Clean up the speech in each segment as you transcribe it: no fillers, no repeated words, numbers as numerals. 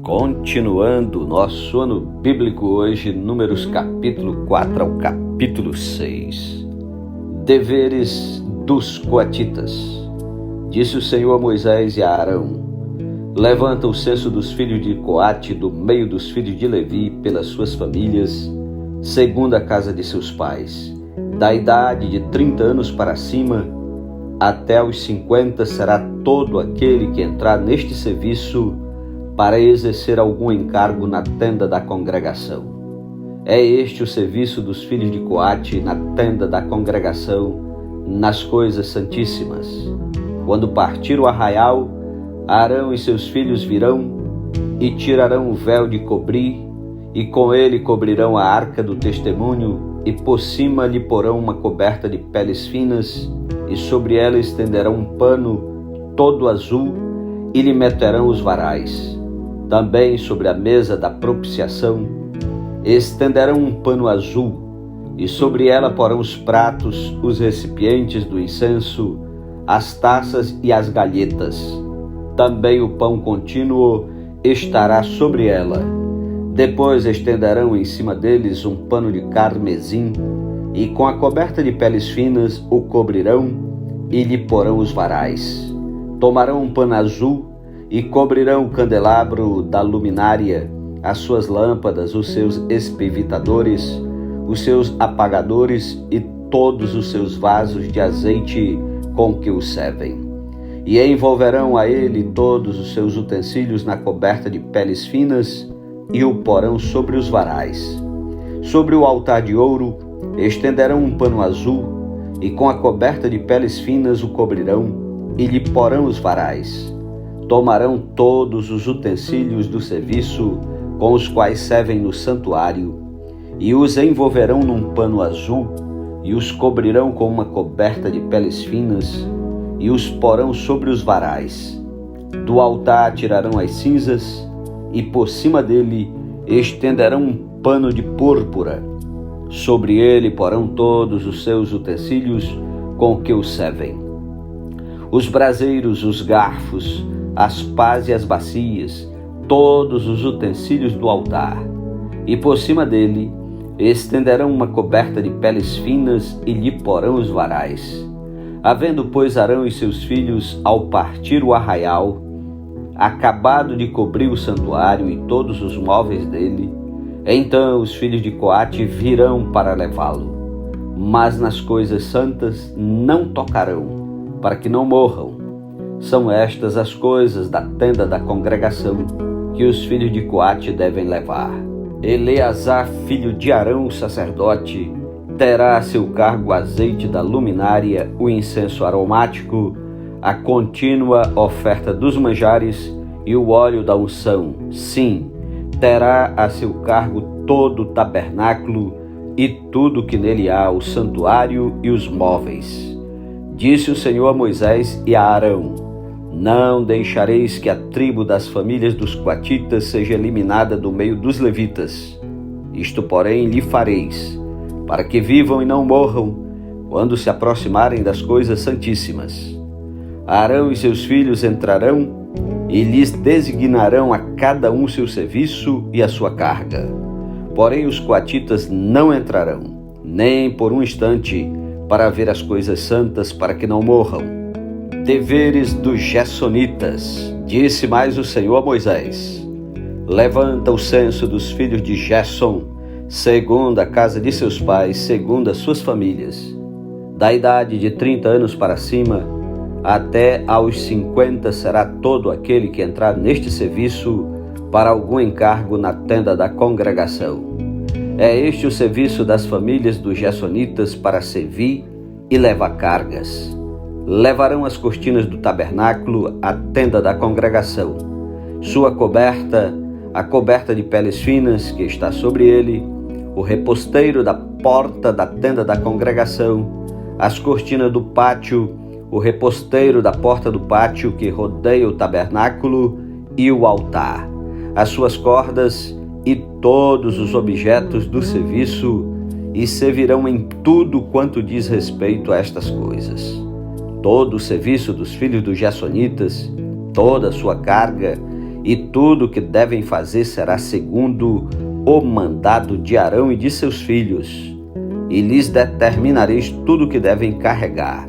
Continuando nosso ano bíblico hoje, Números capítulo 4 ao capítulo 6. Deveres dos coatitas. Disse o Senhor a Moisés e a Arão: levanta o censo dos filhos de Coate do meio dos filhos de Levi pelas suas famílias, segundo a casa de seus pais. Da idade de 30 anos para cima, até os 50 será todo aquele que entrar neste serviço para exercer algum encargo na tenda da congregação. É este o serviço dos filhos de Coate na tenda da congregação, nas coisas santíssimas. Quando partir o arraial, Arão e seus filhos virão e tirarão o véu de cobrir, e com ele cobrirão a arca do testemunho, e por cima lhe porão uma coberta de peles finas, e sobre ela estenderão um pano todo azul, e lhe meterão os varais. Também sobre a mesa da propiciação estenderão um pano azul, e sobre ela porão os pratos, os recipientes do incenso, as taças e as galhetas. Também o pão contínuo estará sobre ela. Depois estenderão em cima deles um pano de carmesim, e com a coberta de peles finas o cobrirão, e lhe porão os varais. Tomarão um pano azul e cobrirão o candelabro da luminária, as suas lâmpadas, os seus espevitadores, os seus apagadores e todos os seus vasos de azeite com que o servem. E envolverão a ele todos os seus utensílios na coberta de peles finas e o porão sobre os varais. Sobre o altar de ouro estenderão um pano azul e com a coberta de peles finas o cobrirão e lhe porão os varais. Tomarão todos os utensílios do serviço com os quais servem no santuário e os envolverão num pano azul e os cobrirão com uma coberta de peles finas e os porão sobre os varais. Do altar tirarão as cinzas e por cima dele estenderão um pano de púrpura. Sobre ele porão todos os seus utensílios com que o servem: os braseiros, os garfos, as pás e as bacias, todos os utensílios do altar. E por cima dele estenderão uma coberta de peles finas e lhe porão os varais. Havendo, pois, Arão e seus filhos, ao partir o arraial, acabado de cobrir o santuário e todos os móveis dele, então os filhos de Coate virão para levá-lo. Mas nas coisas santas não tocarão, para que não morram. São estas as coisas da tenda da congregação que os filhos de Coate devem levar. Eleazar, filho de Arão, o sacerdote, terá a seu cargo o azeite da luminária, o incenso aromático, a contínua oferta dos manjares e o óleo da unção. Sim, terá a seu cargo todo o tabernáculo e tudo que nele há, o santuário e os móveis. Disse o Senhor a Moisés e a Arão: não deixareis que a tribo das famílias dos coatitas seja eliminada do meio dos levitas. Isto, porém, lhe fareis, para que vivam e não morram, quando se aproximarem das coisas santíssimas. Arão e seus filhos entrarão e lhes designarão a cada um seu serviço e a sua carga. Porém os coatitas não entrarão, nem por um instante, para ver as coisas santas, para que não morram. Deveres dos Gersonitas. Disse mais o Senhor a Moisés: levanta o censo dos filhos de Gerson, segundo a casa de seus pais, segundo as suas famílias. Da idade de 30 anos para cima, até aos 50 será todo aquele que entrar neste serviço para algum encargo na tenda da congregação. É este o serviço das famílias dos Gersonitas para servir e levar cargas. Levarão as cortinas do tabernáculo, a tenda da congregação, sua coberta, a coberta de peles finas que está sobre ele, o reposteiro da porta da tenda da congregação, as cortinas do pátio, o reposteiro da porta do pátio que rodeia o tabernáculo e o altar, as suas cordas e todos os objetos do serviço, e servirão em tudo quanto diz respeito a estas coisas. Todo o serviço dos filhos dos Gersonitas, toda a sua carga e tudo o que devem fazer será segundo o mandado de Arão e de seus filhos, e lhes determinareis tudo o que devem carregar.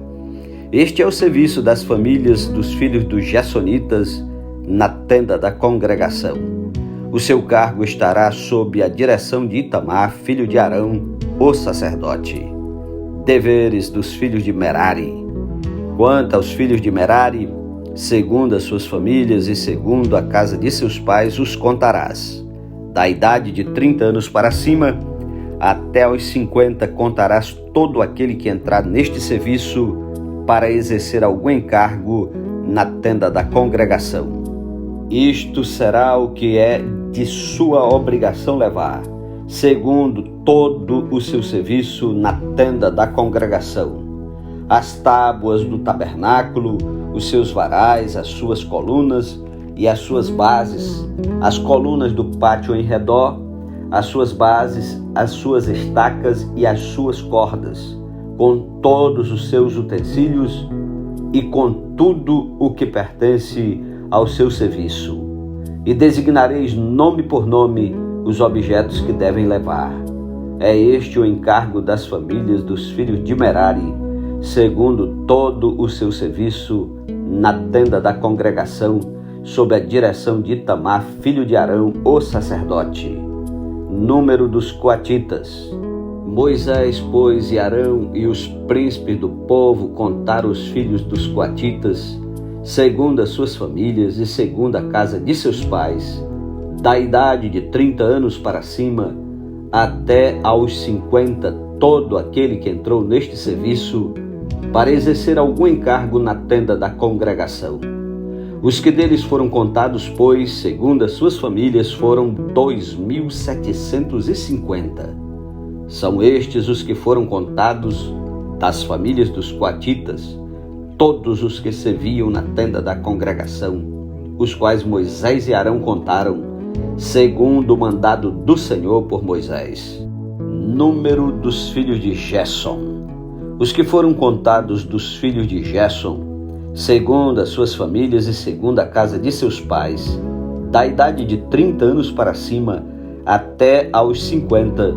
Este é o serviço das famílias dos filhos dos Gersonitas na tenda da congregação. O seu cargo estará sob a direção de Itamar, filho de Arão, o sacerdote. Deveres dos filhos de Merari. Quanto aos filhos de Merari, segundo as suas famílias e segundo a casa de seus pais, os contarás. Da idade de 30 anos para cima, até aos 50 contarás todo aquele que entrar neste serviço para exercer algum encargo na tenda da congregação. Isto será o que é de sua obrigação levar, segundo todo o seu serviço na tenda da congregação: as tábuas do tabernáculo, os seus varais, as suas colunas e as suas bases, as colunas do pátio em redor, as suas bases, as suas estacas e as suas cordas, com todos os seus utensílios e com tudo o que pertence ao seu serviço. E designareis nome por nome os objetos que devem levar. É este o encargo das famílias dos filhos de Merari, segundo todo o seu serviço na tenda da congregação, sob a direção de Itamar, filho de Arão, o sacerdote. Número dos coatitas. Moisés, pois, e Arão e os príncipes do povo contaram os filhos dos coatitas, segundo as suas famílias e segundo a casa de seus pais, da idade de 30 anos para cima, até aos 50, todo aquele que entrou neste serviço para exercer algum encargo na tenda da congregação. Os que deles foram contados, pois, segundo as suas famílias, foram 2.750. São estes os que foram contados das famílias dos coatitas, todos os que serviam na tenda da congregação, os quais Moisés e Arão contaram, segundo o mandado do Senhor por Moisés. Número dos filhos de Gerson. Os que foram contados dos filhos de Gerson, segundo as suas famílias e segundo a casa de seus pais, da idade de 30 anos para cima até aos 50,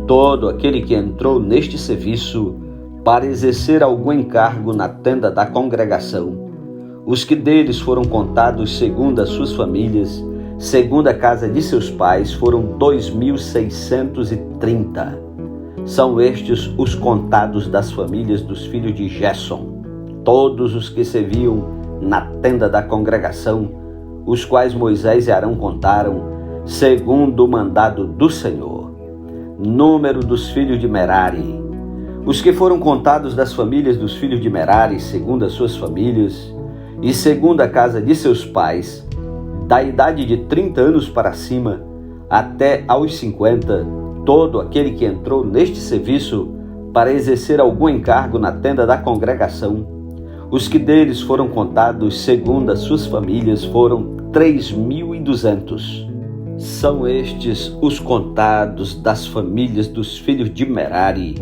todo aquele que entrou neste serviço para exercer algum encargo na tenda da congregação. Os que deles foram contados segundo as suas famílias, segundo a casa de seus pais, foram 2.630. São estes os contados das famílias dos filhos de Gerson, todos os que serviam na tenda da congregação, os quais Moisés e Arão contaram, segundo o mandado do Senhor. Número dos filhos de Merari. Os que foram contados das famílias dos filhos de Merari, segundo as suas famílias, e segundo a casa de seus pais, da idade de 30 anos para cima, até aos 50, todo aquele que entrou neste serviço para exercer algum encargo na tenda da congregação. Os que deles foram contados segundo as suas famílias foram 3.200. São estes os contados das famílias dos filhos de Merari,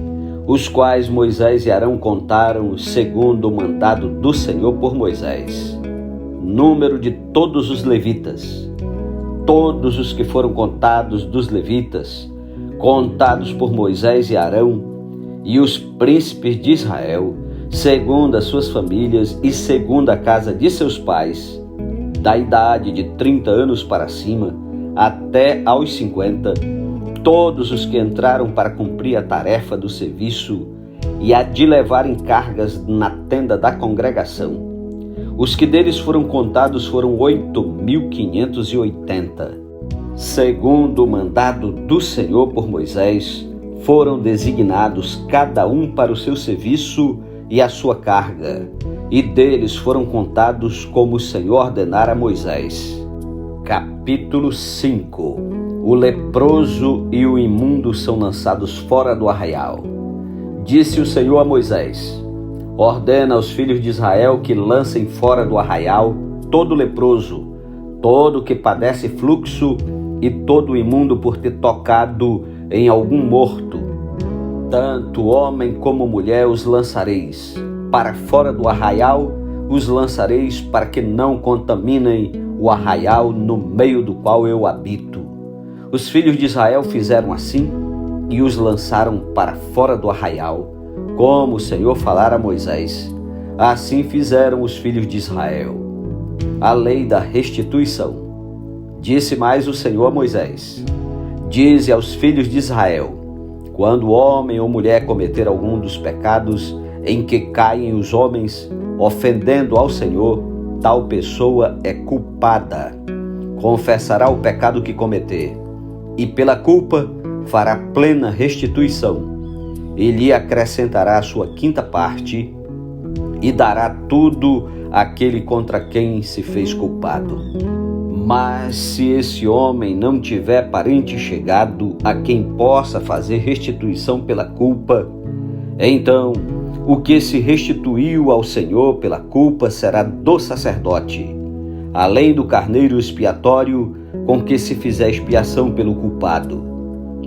os quais Moisés e Arão contaram segundo o mandado do Senhor por Moisés. Número de todos os levitas. Todos os que foram contados dos levitas, contados por Moisés e Arão, e os príncipes de Israel, segundo as suas famílias e segundo a casa de seus pais, da idade de 30 anos para cima, até aos 50, todos os que entraram para cumprir a tarefa do serviço e a de levarem cargas na tenda da congregação. Os que deles foram contados foram 8.580. Segundo o mandado do Senhor por Moisés, foram designados cada um para o seu serviço e a sua carga, e deles foram contados como o Senhor ordenara a Moisés. Capítulo 5. O leproso e o imundo são lançados fora do arraial. Disse o Senhor a Moisés: ordena aos filhos de Israel que lancem fora do arraial todo leproso, todo que padece fluxo e todo imundo por ter tocado em algum morto. Tanto homem como mulher os lançareis. Para fora do arraial os lançareis para que não contaminem o arraial no meio do qual eu habito. Os filhos de Israel fizeram assim e os lançaram para fora do arraial, como o Senhor falara a Moisés. Assim fizeram os filhos de Israel. A lei da restituição. Disse mais o Senhor a Moisés: dize aos filhos de Israel: quando homem ou mulher cometer algum dos pecados em que caem os homens, ofendendo ao Senhor, tal pessoa é culpada. Confessará o pecado que cometer, e pela culpa fará plena restituição. E lhe acrescentará a sua quinta parte, e dará tudo àquele contra quem se fez culpado. Mas se esse homem não tiver parente chegado a quem possa fazer restituição pela culpa, então o que se restituiu ao Senhor pela culpa será do sacerdote, além do carneiro expiatório com que se fizer expiação pelo culpado.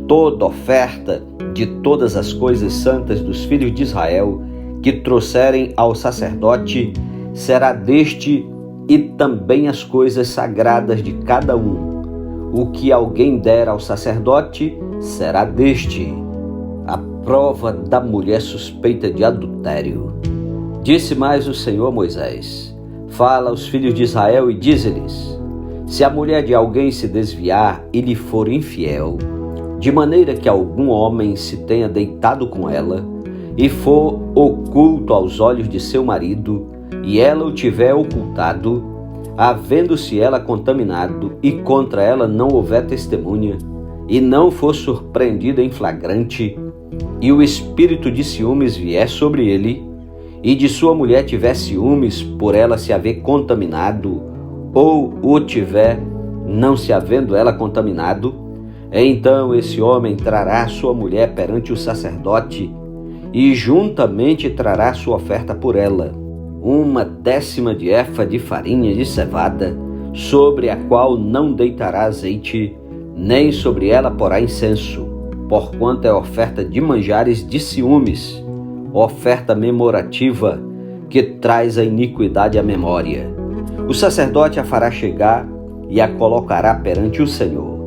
Toda oferta de todas as coisas santas dos filhos de Israel que trouxerem ao sacerdote será deste, e também as coisas sagradas de cada um. O que alguém der ao sacerdote será deste. A prova da mulher suspeita de adultério. Disse mais o Senhor a Moisés: fala aos filhos de Israel e dize-lhes: se a mulher de alguém se desviar e lhe for infiel, de maneira que algum homem se tenha deitado com ela, e for oculto aos olhos de seu marido, e ela o tiver ocultado, havendo-se ela contaminado, e contra ela não houver testemunha, e não for surpreendida em flagrante, e o espírito de ciúmes vier sobre ele, e de sua mulher tiver ciúmes por ela se haver contaminado, ou o tiver não se havendo ela contaminado, então esse homem trará sua mulher perante o sacerdote, e juntamente trará sua oferta por ela, 1/10 de efa de farinha de cevada, sobre a qual não deitará azeite, nem sobre ela porá incenso, porquanto é oferta de manjares de ciúmes, oferta memorativa, que traz a iniquidade à memória. O sacerdote a fará chegar e a colocará perante o Senhor.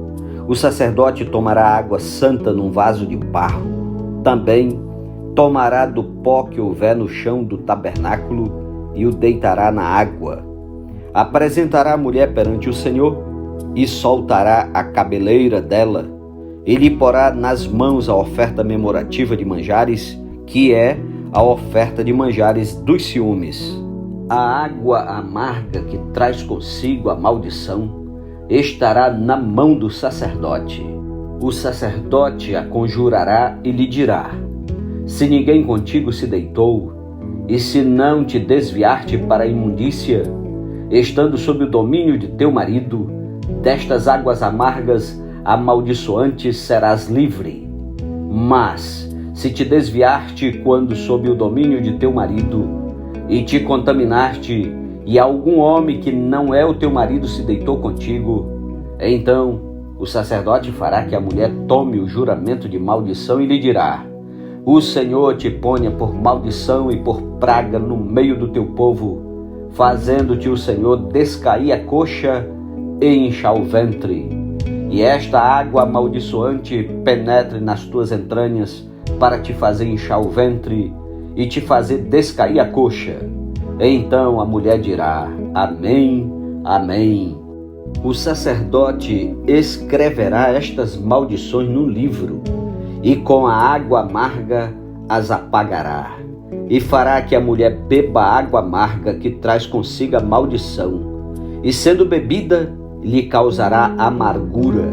O sacerdote tomará água santa num vaso de barro. Também tomará do pó que houver no chão do tabernáculo e o deitará na água. Apresentará a mulher perante o Senhor e soltará a cabeleira dela. E lhe porá nas mãos a oferta memorativa de manjares, que é a oferta de manjares dos ciúmes. A água amarga que traz consigo a maldição estará na mão do sacerdote. O sacerdote a conjurará e lhe dirá: se ninguém contigo se deitou, e se não te desviar-te para a imundícia, estando sob o domínio de teu marido, destas águas amargas amaldiçoantes serás livre. Mas, se te desviar-te quando sob o domínio de teu marido, e te contaminaste, e algum homem que não é o teu marido se deitou contigo, então o sacerdote fará que a mulher tome o juramento de maldição e lhe dirá: o Senhor te ponha por maldição e por praga no meio do teu povo, fazendo-te o Senhor descair a coxa e inchar o ventre. E esta água amaldiçoante penetre nas tuas entranhas para te fazer inchar o ventre e te fazer descair a coxa. Então a mulher dirá: amém, amém. O sacerdote escreverá estas maldições no livro, e com a água amarga as apagará, e fará que a mulher beba a água amarga que traz consigo a maldição, e sendo bebida, lhe causará amargura.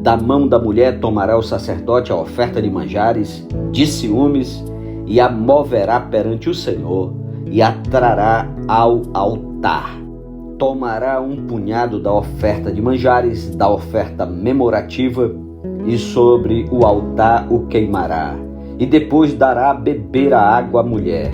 Da mão da mulher tomará o sacerdote a oferta de manjares, de ciúmes, e a moverá perante o Senhor, e a trará ao altar. Tomará um punhado da oferta de manjares, da oferta memorativa, e sobre o altar o queimará, e depois dará a beber a água à mulher.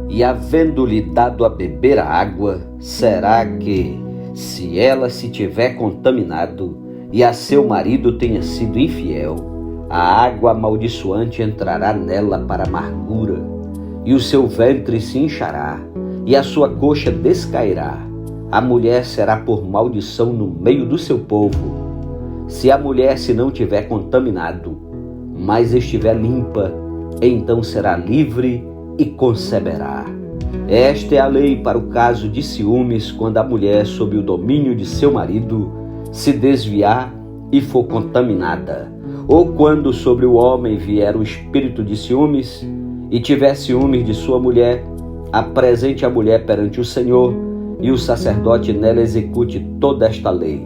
E havendo-lhe dado a beber a água, será que, se ela se tiver contaminado, e a seu marido tenha sido infiel, a água amaldiçoante entrará nela para amargura, e o seu ventre se inchará, e a sua coxa descairá. a mulher será por maldição no meio do seu povo. Se a mulher se não tiver contaminado, mas estiver limpa, então será livre e conceberá. Esta é a lei para o caso de ciúmes, quando a mulher, sob o domínio de seu marido, se desviar e for contaminada, ou quando sobre o homem vier o espírito de ciúmes e tiver ciúmes de sua mulher, apresente a mulher perante o Senhor e o sacerdote nela execute toda esta lei.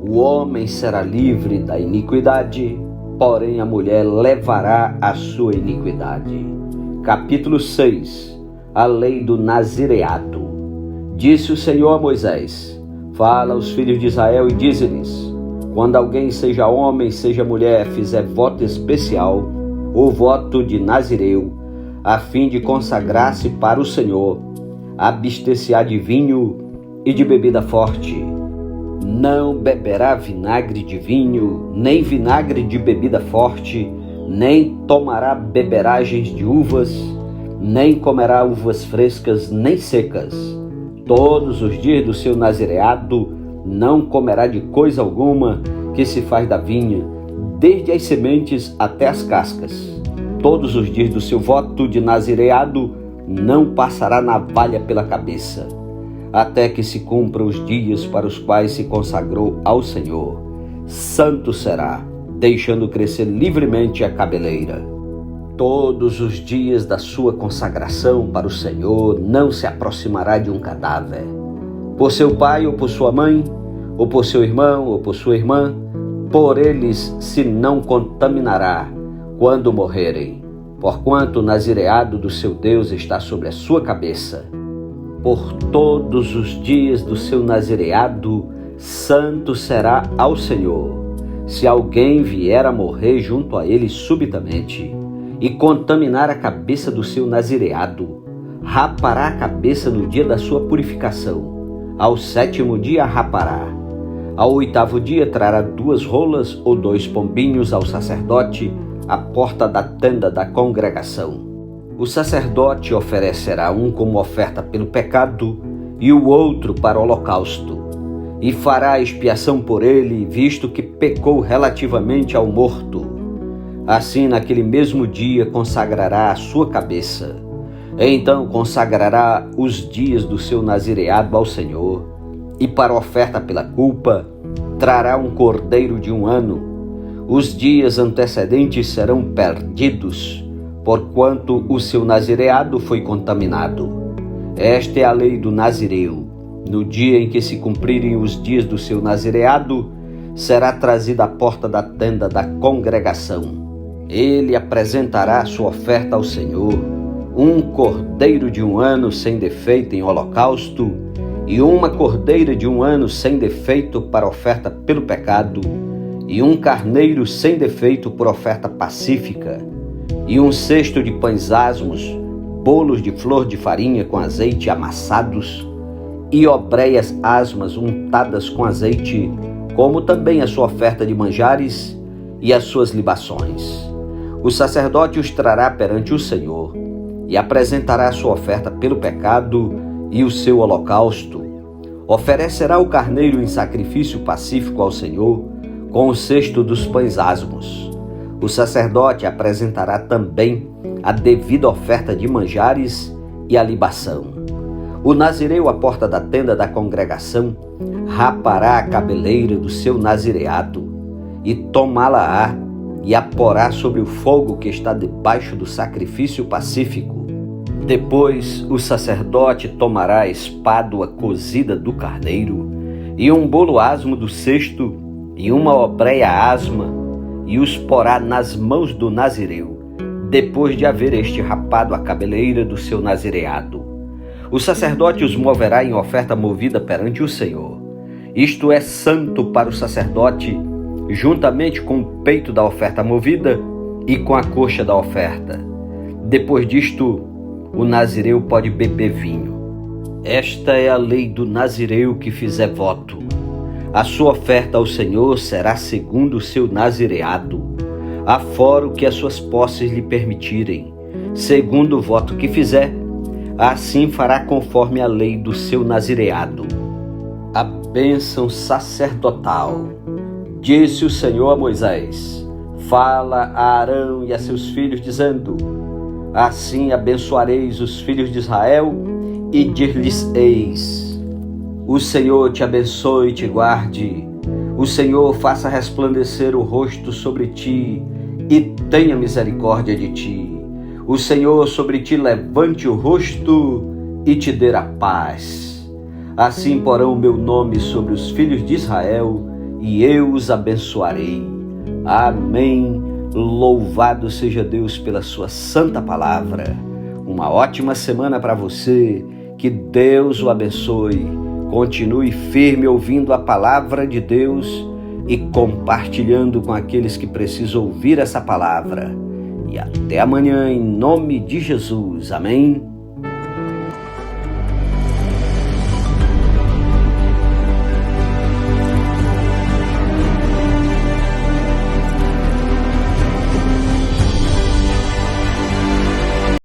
O homem será livre da iniquidade, porém a mulher levará a sua iniquidade. Capítulo 6. A lei do nazireado. Disse o Senhor a Moisés: fala aos filhos de Israel e dize-lhes: quando alguém, seja homem, seja mulher, fizer voto especial ou voto de nazireu, a fim de consagrar-se para o Senhor, abster-se-á de vinho e de bebida forte. Não beberá vinagre de vinho, nem vinagre de bebida forte, nem tomará beberagens de uvas, nem comerá uvas frescas nem secas. Todos os dias do seu nazireado não comerá de coisa alguma que se faz da vinha, desde as sementes até as cascas. Todos os dias do seu voto de nazireado não passará navalha pela cabeça, até que se cumpram os dias para os quais se consagrou ao Senhor. Santo será, deixando crescer livremente a cabeleira. Todos os dias da sua consagração para o Senhor não se aproximará de um cadáver, por seu pai ou por sua mãe, ou por seu irmão ou por sua irmã, por eles se não contaminará quando morrerem, porquanto o nazireado do seu Deus está sobre a sua cabeça. Por todos os dias do seu nazireado, santo será ao Senhor. Se alguém vier a morrer junto a ele subitamente e contaminar a cabeça do seu nazireado, rapará a cabeça no dia da sua purificação. Ao 7º dia rapará. Ao 8º dia trará 2 rolas ou 2 pombinhos ao sacerdote à porta da tenda da congregação. O sacerdote oferecerá um como oferta pelo pecado e o outro para holocausto, e fará expiação por ele, visto que pecou relativamente ao morto. Assim, naquele mesmo dia, consagrará a sua cabeça. Então consagrará os dias do seu nazireado ao Senhor, e para oferta pela culpa, trará um cordeiro de 1 ano. Os dias antecedentes serão perdidos, porquanto o seu nazireado foi contaminado. Esta é a lei do nazireu. No dia em que se cumprirem os dias do seu nazireado, será trazido à porta da tenda da congregação. Ele apresentará sua oferta ao Senhor, um cordeiro de 1 ano sem defeito em holocausto, e uma cordeira de 1 ano sem defeito para oferta pelo pecado, e um carneiro sem defeito por oferta pacífica, e 1 cesto de pães asmos, bolos de flor de farinha com azeite amassados, e obreias asmas untadas com azeite, como também a sua oferta de manjares e as suas libações. O sacerdote os trará perante o Senhor, e apresentará a sua oferta pelo pecado e o seu holocausto. Oferecerá o carneiro em sacrifício pacífico ao Senhor, com o cesto dos pães asmos. O sacerdote apresentará também a devida oferta de manjares e a libação. O nazireu à porta da tenda da congregação rapará a cabeleira do seu nazireado, e tomá-la-á e a porá sobre o fogo que está debaixo do sacrifício pacífico. Depois o sacerdote tomará a espádua cozida do carneiro, e um bolo asmo do cesto, e uma obreia asma, e os porá nas mãos do nazireu, depois de haver este rapado a cabeleira do seu nazireado. O sacerdote os moverá em oferta movida perante o Senhor. Isto é santo para o sacerdote, juntamente com o peito da oferta movida e com a coxa da oferta. Depois disto, o nazireu pode beber vinho. Esta é a lei do nazireu que fizer voto. A sua oferta ao Senhor será segundo o seu nazireado, afora o que as suas posses lhe permitirem. Segundo o voto que fizer, assim fará conforme a lei do seu nazireado. Bênção sacerdotal. Disse o Senhor a Moisés: fala a Arão e a seus filhos, dizendo: assim abençoareis os filhos de Israel, e dir-lhes-eis: o Senhor te abençoe e te guarde, o Senhor faça resplandecer o rosto sobre ti e tenha misericórdia de ti, o Senhor sobre ti levante o rosto e te dê a paz. Assim porão o meu nome sobre os filhos de Israel, e eu os abençoarei. Amém. Louvado seja Deus pela sua santa palavra. Uma ótima semana para você. Que Deus o abençoe. Continue firme ouvindo a palavra de Deus e compartilhando com aqueles que precisam ouvir essa palavra. E até amanhã, em nome de Jesus. Amém.